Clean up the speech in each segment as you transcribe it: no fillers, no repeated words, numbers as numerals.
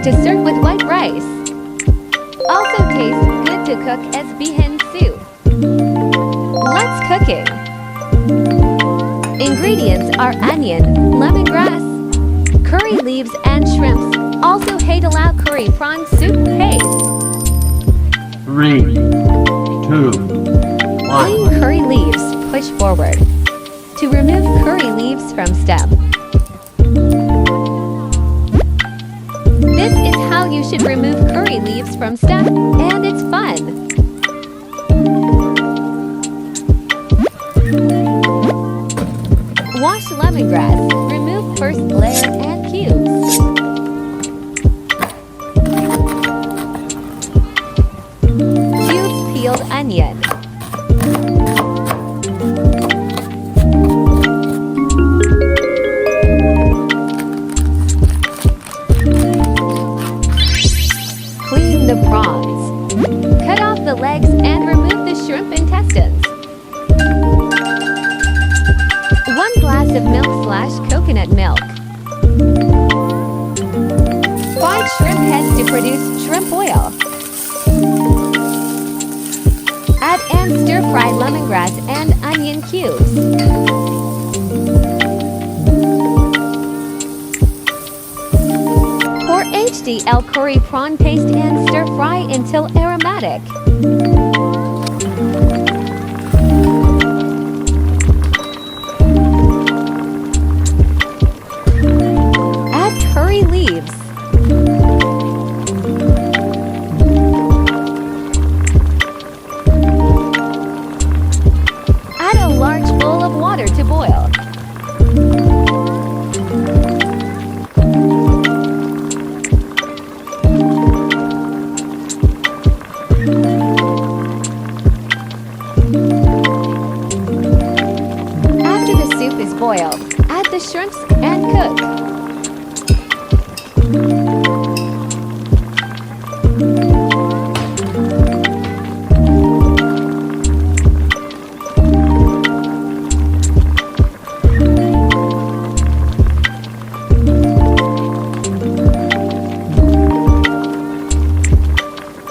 to serve with white rice. Also tastes good to cook as Bihun soup. Let's cooking. Ingredients are onion, lemongrass, curry leaves and shrimps. Also Haidalao curry prawn soup paste. 3, 2, 1. Clean curry leaves, push forward. To remove curry leaves from stem. This is how you should remove curry leaves from stem, and it's fun. Wash lemongrass, remove first layer and cubes. Cubes peeled onion. Clean the prawns. Cut off the legs and remove the shrimp intestines. 1 glass of milk/coconut milk. Fried shrimp heads to produce shrimp oil. Add and stir-fry lemongrass and onion cubes. Pour HDL curry prawn paste and stir-fry until aromatic. Add curry leaves. Add a large bowl of water to boil. After the soup is boiled, add the shrimps and cook.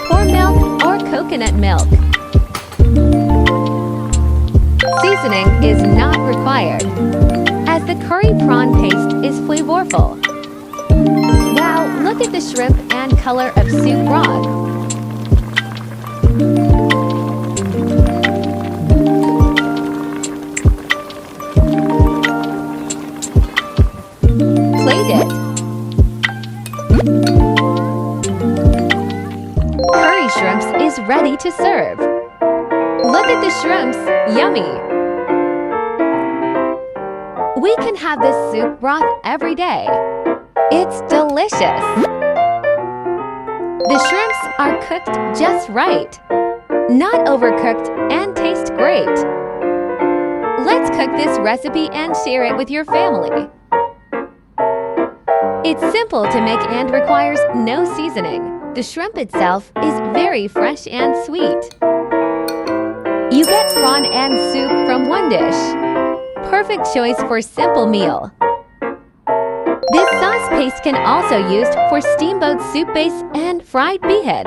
Pour milk or coconut milk. Seasoning is not required, as the curry prawn paste is flavorful. Now look at the shrimp and color of soup broth. Plate it. Curry shrimps is ready to serve. Look at the shrimps, yummy! We can have this soup broth every day. It's delicious. The shrimps are cooked just right, not overcooked, and taste great. Let's cook this recipe and share it with your family. It's simple to make and requires no seasoning. The shrimp itself is very fresh and sweet. You get prawn and soup from one dish. Perfect choice for simple meal. This sauce paste can also used for steamboat soup base and fried bihun.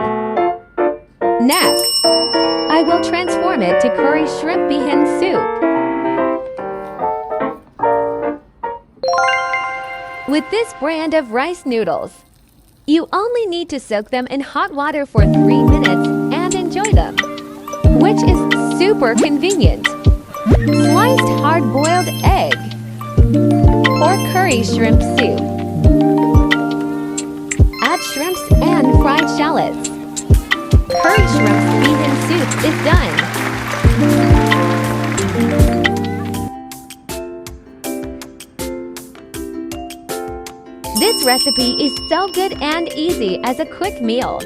Next, I will transform it to curry shrimp bihun soup. With this brand of rice noodles, you only need to soak them in hot water for 3 minutes and enjoy them, which is super convenient. Sliced hard-boiled egg. Pour curry shrimp soup. Add shrimps and fried shallots. Curry shrimp bihun soup is done. This recipe is so good and easy as a quick meal.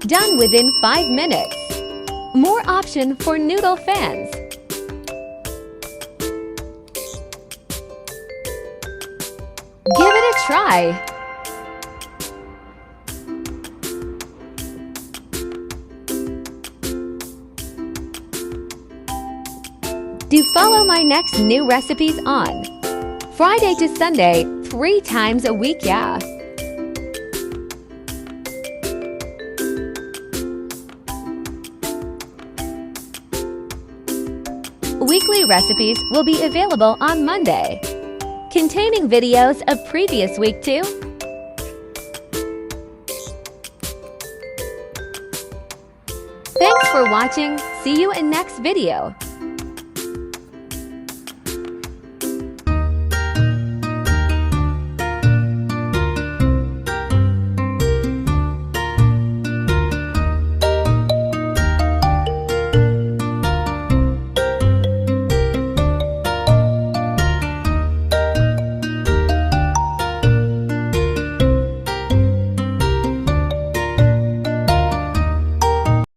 Done within 5 minutes. More option for noodle fans. Give it a try. to follow my next new recipes on Friday to Sunday, 3 times a week, yeah. Weekly recipes will be available on Monday, containing videos of previous week too. Thanks for watching. See you in next video.